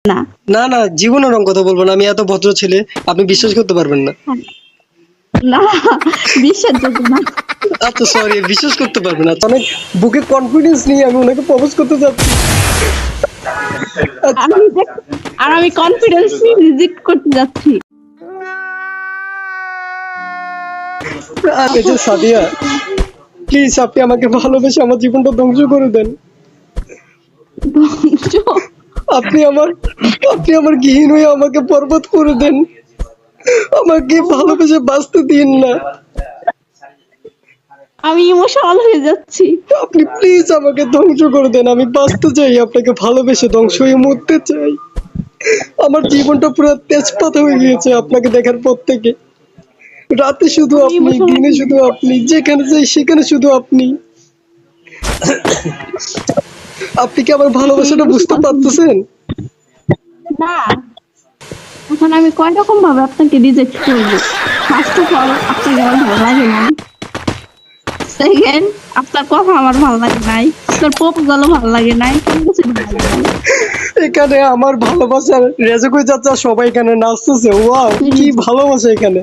না না না, জীবনে ওরকম কথা বলবো না। আমি এত ভদ্র ছেলে, আপনি বিশ্বাস করতে পারবেন না। না বিশ্বাসযোগ্য না। আচ্ছা সরি, বিশ্বাস করতে পারবেন না। অনেক বুকে কনফিডেন্স নিয়ে আমি ওনাকে প্রপোজ করতে যাচ্ছি। আচ্ছা, আমি কনফিডেন্স নিয়ে রিজেক্ট করতে যাচ্ছি। আচ্ছা সাদিয়া, প্লিজ আপনি আমাকে ভালোবেসে আমার জীবনটা ধ্বংস করে দেন। আপনি আমার গৃহীন হয়ে আমাকে বরবাদ করে দেন। আমাকে ভালোবেসে বাঁচতে দিন না। আমি ইমোশনাল হয়ে যাচ্ছি। আপনি প্লিজ আমাকে ধ্বংস করে দেন। আমি বাঁচতে চাই, আপনাকে ভালোবেসে ধ্বংস হয়ে মরতে চাই। আমার জীবনটা পুরো তেজপাত হয়ে গিয়েছে আপনাকে দেখার পর থেকে। রাতে শুধু আপনি, দিনে শুধু আপনি, যেখানে যাই সেখানে শুধু আপনি। আপনি কি আমার ভালোবাসাটা বুঝতে পারতেছেন? না, এখন আমি কয় রকম ভাবে আপনাকে রিজেক্ট করব। ফার্স্ট অফ অল, আপনাকে আমার ভালো লাগে না। সেকেন্ড, আপনার কথা আমার ভালো লাগে নাই। আপনার প্রপোজালও ভালো লাগে নাই। কোনো কিছু ভালো লাগে নাই। এখানে আমার ভালোবাসার রেজে কই যাচ্ছে, সবাই এখানে নাচতেছে। ওয়াও, কি ভালোবাসা এখানে।